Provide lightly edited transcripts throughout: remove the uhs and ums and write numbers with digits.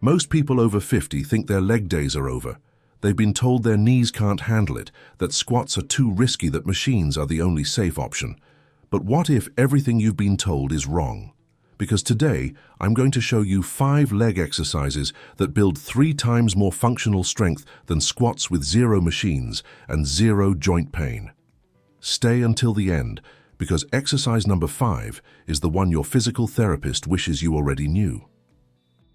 Most people over 50 think their leg days are over. They've been told their knees can't handle it, that squats are too risky, that machines are the only safe option. But what if everything you've been told is wrong? Because today, I'm going to show you 5 leg exercises that build 3 times more functional strength than squats with 0 machines and 0 joint pain. Stay until the end, because exercise number 5 is the one your physical therapist wishes you already knew.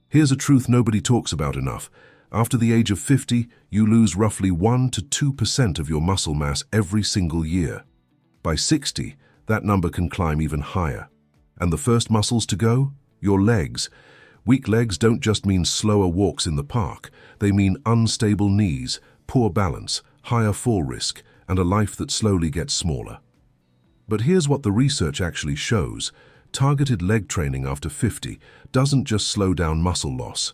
Here's a truth nobody talks about enough. After the age of 50, you lose roughly 1 to 2% of your muscle mass every single year. By 60, that number can climb even higher. And the first muscles to go? Your legs. Weak legs don't just mean slower walks in the park. They mean unstable knees, poor balance, higher fall risk, and a life that slowly gets smaller. But here's what the research actually shows. Targeted leg training after 50 doesn't just slow down muscle loss.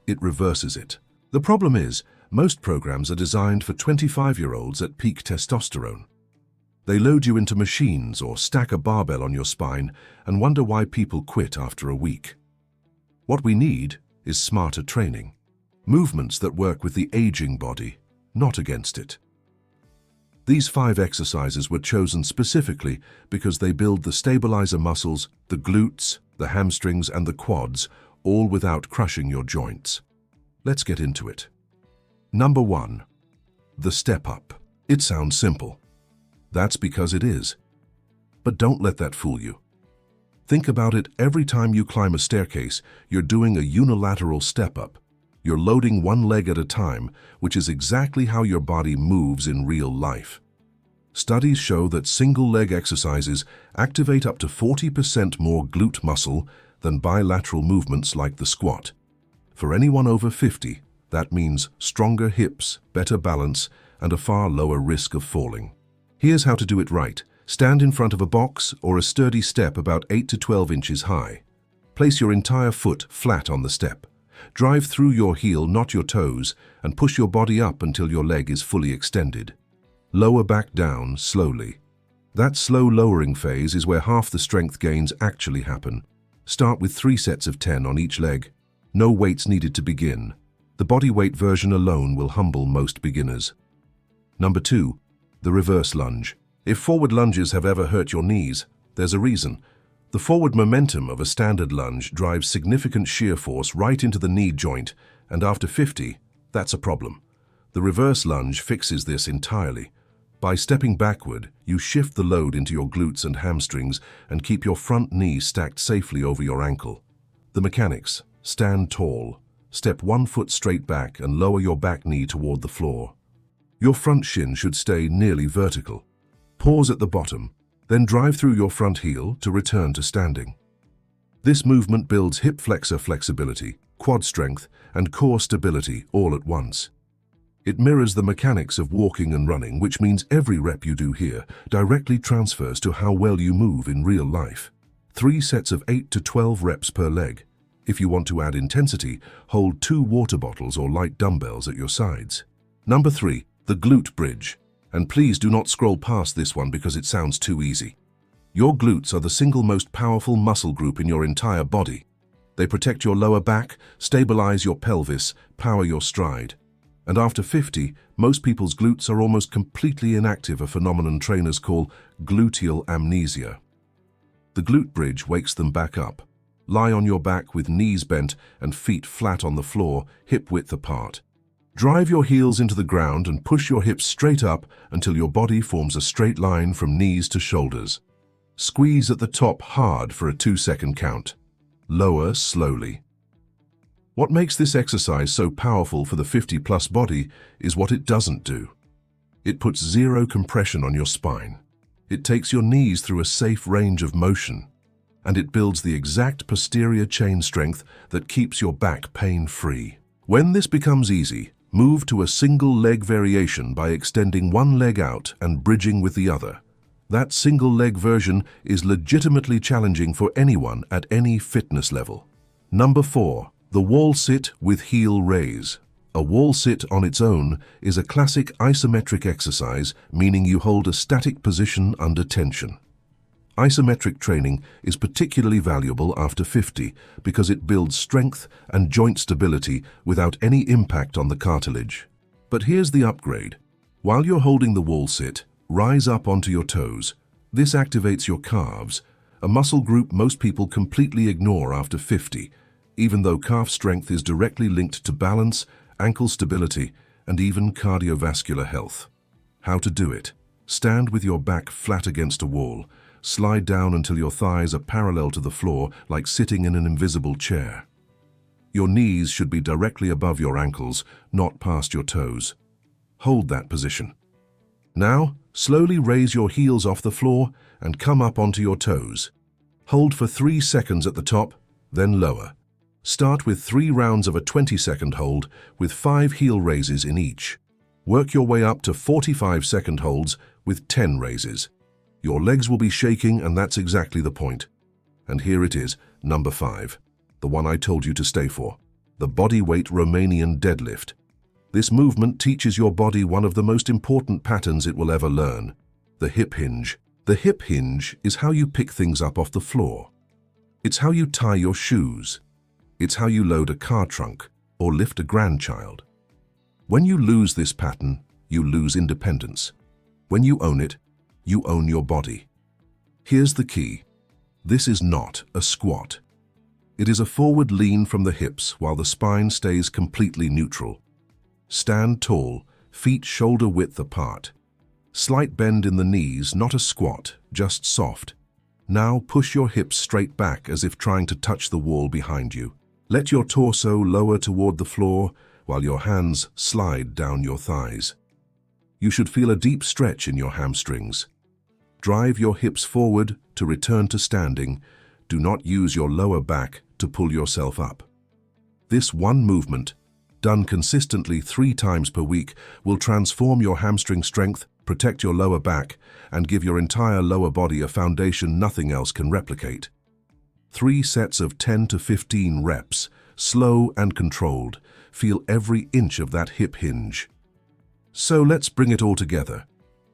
It reverses it. The problem is, most programs are designed for 25-year-olds at peak testosterone. They load you into machines or stack a barbell on your spine and wonder why people quit after a week. What we need is smarter training. Movements that work with the aging body, not against it. These 5 exercises were chosen specifically because they build the stabilizer muscles, the glutes, the hamstrings, and the quads, all without crushing your joints. Let's get into it. Number 1. The step up. It sounds simple. That's because it is. But don't let that fool you. Think about it. Every time you climb a staircase, you're doing a unilateral step up. You're loading one leg at a time, which is exactly how your body moves in real life. Studies show that single leg exercises activate up to 40% more glute muscle than bilateral movements like the squat. For anyone over 50, that means stronger hips, better balance, and a far lower risk of falling. Here's how to do it right. Stand in front of a box or a sturdy step about 8 to 12 inches high. Place your entire foot flat on the step. Drive through your heel, not your toes, and push your body up until your leg is fully extended. Lower back down slowly. That slow lowering phase is where half the strength gains actually happen. Start with 3 sets of 10 on each leg. No weights needed to begin. The bodyweight version alone will humble most beginners. Number 2. The reverse lunge. If forward lunges have ever hurt your knees, there's a reason. The forward momentum of a standard lunge drives significant shear force right into the knee joint, and after 50, that's a problem. The reverse lunge fixes this entirely. By stepping backward, you shift the load into your glutes and hamstrings and keep your front knee stacked safely over your ankle. The mechanics: stand tall, step 1 foot straight back and lower your back knee toward the floor. Your front shin should stay nearly vertical. Pause at the bottom, then drive through your front heel to return to standing. This movement builds hip flexor flexibility, quad strength, and core stability all at once. It mirrors the mechanics of walking and running, which means every rep you do here directly transfers to how well you move in real life. 3 sets of 8 to 12 reps per leg. If you want to add intensity, hold 2 water bottles or light dumbbells at your sides. Number 3. The glute bridge. And please do not scroll past this one because it sounds too easy. Your glutes are the single most powerful muscle group in your entire body. They protect your lower back, stabilize your pelvis, power your stride. And after 50, most people's glutes are almost completely inactive, a phenomenon trainers call gluteal amnesia. The glute bridge wakes them back up. Lie on your back with knees bent and feet flat on the floor, hip width apart. Drive your heels into the ground and push your hips straight up until your body forms a straight line from knees to shoulders. Squeeze at the top hard for a 2-second count. Lower slowly. What makes this exercise so powerful for the 50-plus body is what it doesn't do. It puts 0 compression on your spine. It takes your knees through a safe range of motion. And it builds the exact posterior chain strength that keeps your back pain-free. When this becomes easy, move to a single leg variation by extending one leg out and bridging with the other. That single leg version is legitimately challenging for anyone at any fitness level. Number 4. The wall sit with heel raise. A wall sit on its own is a classic isometric exercise, meaning you hold a static position under tension. Isometric training is particularly valuable after 50 because it builds strength and joint stability without any impact on the cartilage. But here's the upgrade. While you're holding the wall sit, rise up onto your toes. This activates your calves, a muscle group most people completely ignore after 50, even though calf strength is directly linked to balance, ankle stability, and even cardiovascular health. How to do it? Stand with your back flat against a wall. Slide down until your thighs are parallel to the floor, like sitting in an invisible chair. Your knees should be directly above your ankles, not past your toes. Hold that position. Now, slowly raise your heels off the floor and come up onto your toes. Hold for 3 seconds at the top, then lower. Start with 3 rounds of a 20-second hold with 5 heel raises in each. Work your way up to 45-second holds with 10 raises. Your legs will be shaking, and that's exactly the point. And here it is, number 5, the one I told you to stay for, the bodyweight Romanian deadlift. This movement teaches your body one of the most important patterns it will ever learn, the hip hinge. The hip hinge is how you pick things up off the floor. It's how you tie your shoes. It's how you load a car trunk or lift a grandchild. When you lose this pattern, you lose independence. When you own it, you own your body. Here's the key. This is not a squat. It is a forward lean from the hips while the spine stays completely neutral. Stand tall, feet shoulder width apart. Slight bend in the knees, not a squat, just soft. Now push your hips straight back as if trying to touch the wall behind you. Let your torso lower toward the floor while your hands slide down your thighs. You should feel a deep stretch in your hamstrings. Drive your hips forward to return to standing. Do not use your lower back to pull yourself up. This one movement, done consistently 3 times per week, will transform your hamstring strength, protect your lower back, and give your entire lower body a foundation nothing else can replicate. 3 sets of 10 to 15 reps, slow and controlled. Feel every inch of that hip hinge. So let's bring it all together.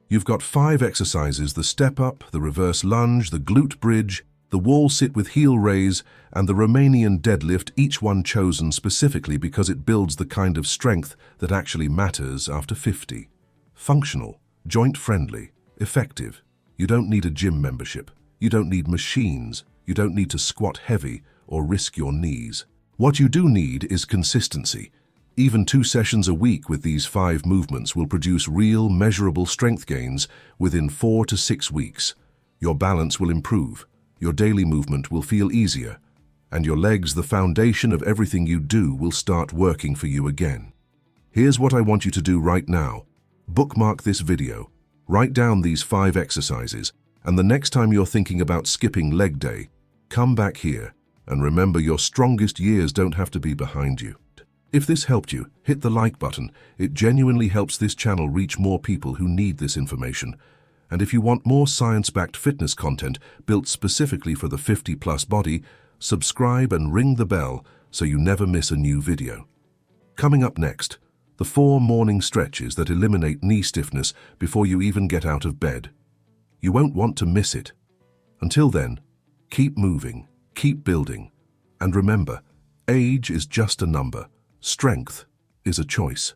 You've got 5 exercises: the step up, the reverse lunge, the glute bridge, the wall sit with heel raise, and the Romanian deadlift, each one chosen specifically because it builds the kind of strength that actually matters after 50. Functional, joint-friendly, effective. You don't need a gym membership. You don't need machines. You don't need to squat heavy or risk your knees. What you do need is consistency. Even 2 sessions a week with these 5 movements will produce real, measurable strength gains within 4 to 6 weeks. Your balance will improve, your daily movement will feel easier, and your legs, the foundation of everything you do, will start working for you again. Here's what I want you to do right now. Bookmark this video, write down these 5 exercises, and the next time you're thinking about skipping leg day, come back here and remember your strongest years don't have to be behind you. If this helped you, hit the like button. It genuinely helps this channel reach more people who need this information. And if you want more science-backed fitness content built specifically for the 50-plus body, subscribe and ring the bell so you never miss a new video. Coming up next, the 4 morning stretches that eliminate knee stiffness before you even get out of bed. You won't want to miss it. Until then, keep moving, keep building, and remember, age is just a number. Strength is a choice.